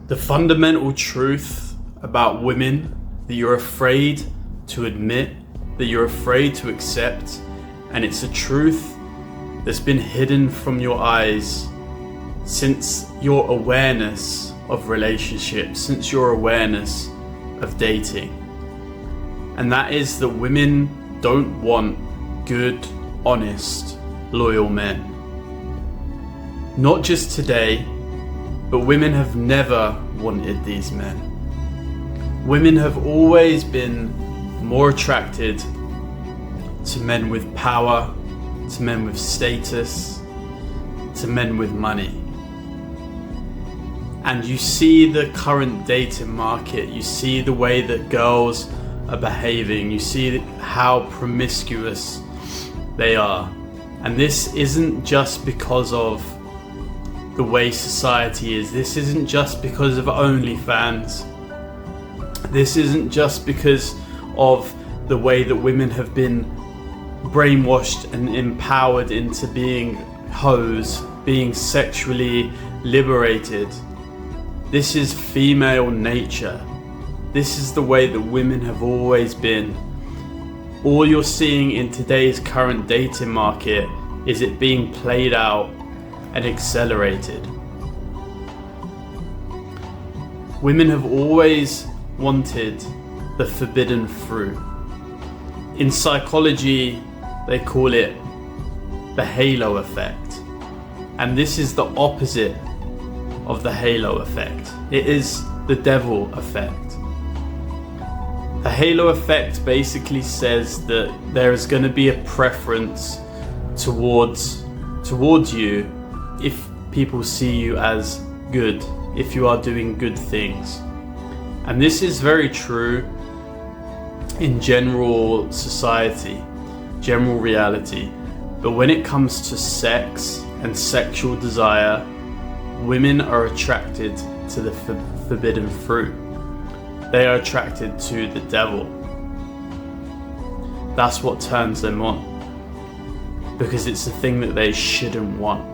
The fundamental truth about women that you're afraid to admit, that you're afraid to accept, and it's a truth that's been hidden from your eyes since your awareness of relationships, since your awareness of dating. And that is that women don't want good, honest, loyal men. Not just today, but women have never wanted these men. Women have always been more attracted to men with power, to men with status, to men with money. And you see the current dating market, you see the way that girls are behaving, you see how promiscuous they are. And this isn't just because of the way society is. This isn't just because of OnlyFans. This isn't just because of the way that women have been brainwashed and empowered into being hoes, being sexually liberated. This is female nature. This is the way that women have always been. All you're seeing in today's current dating market is it being played out and accelerated. Women have always wanted the forbidden fruit. In psychology, they call it the halo effect. And this is the opposite of the halo effect. It is the devil effect. The halo effect basically says that there is going to be a preference towards you if people see you as good, if you are doing good things. And this is very true in general society, general reality. But when it comes to sex and sexual desire, women are attracted to the forbidden fruit. They are attracted to the devil. That's what turns them on, because it's the thing that they shouldn't want.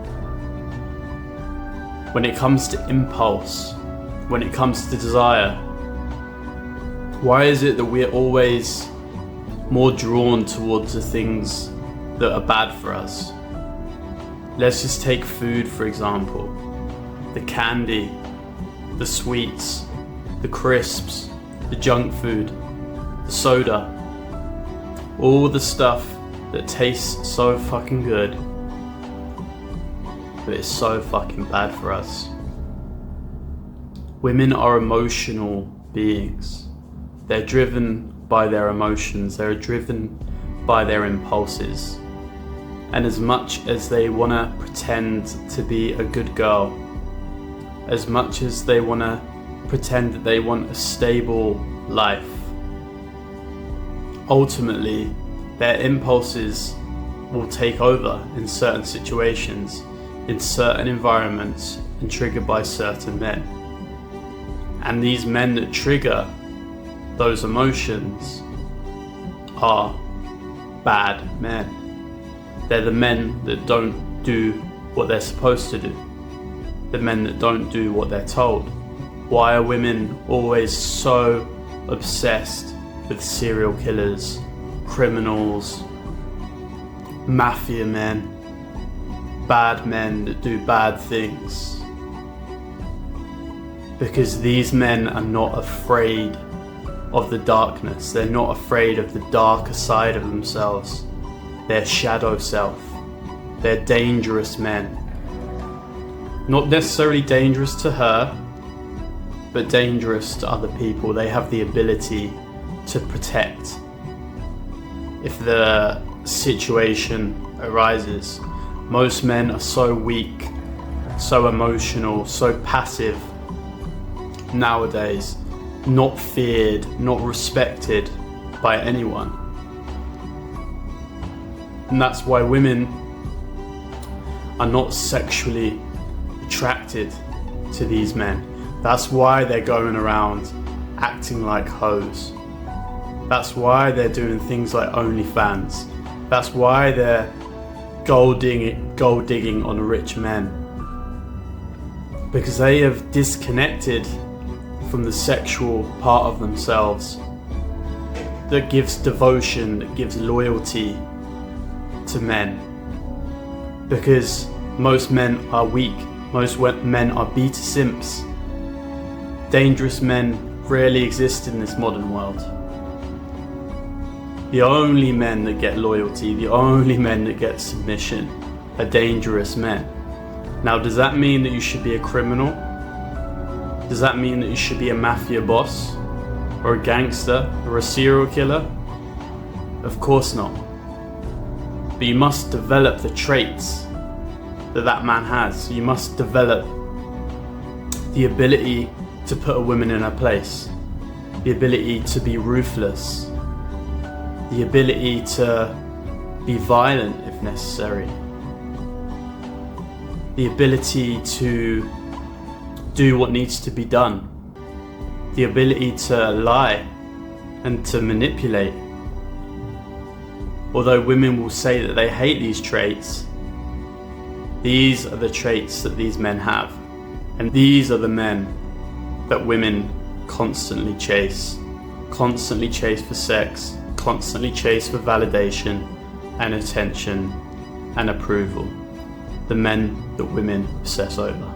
When it comes to impulse, when it comes to desire, why is it that we're always more drawn towards the things that are bad for us? Let's just take food, for example. The candy, the sweets, the crisps, the junk food, the soda, all the stuff that tastes so fucking good, but it's so fucking bad for us. Women are emotional beings. They're driven by their emotions, they're driven by their impulses. And as much as they want to pretend to be a good girl, as much as they want to pretend that they want a stable life, ultimately their impulses will take over in certain situations, in certain environments, and triggered by certain men. And these men that trigger those emotions are bad men. They're the men that don't do what they're supposed to do. The men that don't do what they're told. Why are women always so obsessed with serial killers, criminals, mafia men, bad men that do bad things? Because these men are not afraid of the darkness. They're not afraid of the darker side of themselves, their shadow self. They're dangerous men. Not necessarily dangerous to her, but dangerous to other people. They have the ability to protect if the situation arises. Most men are so weak, so emotional, so passive nowadays, not feared, not respected by anyone. And that's why women are not sexually attracted to these men. That's why they're going around acting like hoes. That's why they're doing things like OnlyFans. That's why they're gold digging on rich men. because they have disconnected from the sexual part of themselves that gives devotion, that gives loyalty to men. Because most men are weak, most men are beta simps. Dangerous men rarely exist in this modern world. The only men that get loyalty, the only men that get submission are dangerous men. Now, does that mean that you should be a criminal? Does that mean that you should be a mafia boss? Or a gangster? Or a serial killer? Of course not. But you must develop the traits that man has. You must develop the ability to put a woman in her place, the ability to be ruthless, the ability to be violent if necessary, the ability to do what needs to be done, the ability to lie and to manipulate. Although women will say that they hate these traits, these are the traits that these men have, and these are the men that women constantly chase for sex, constantly chase for validation and attention and approval. The men that women obsess over.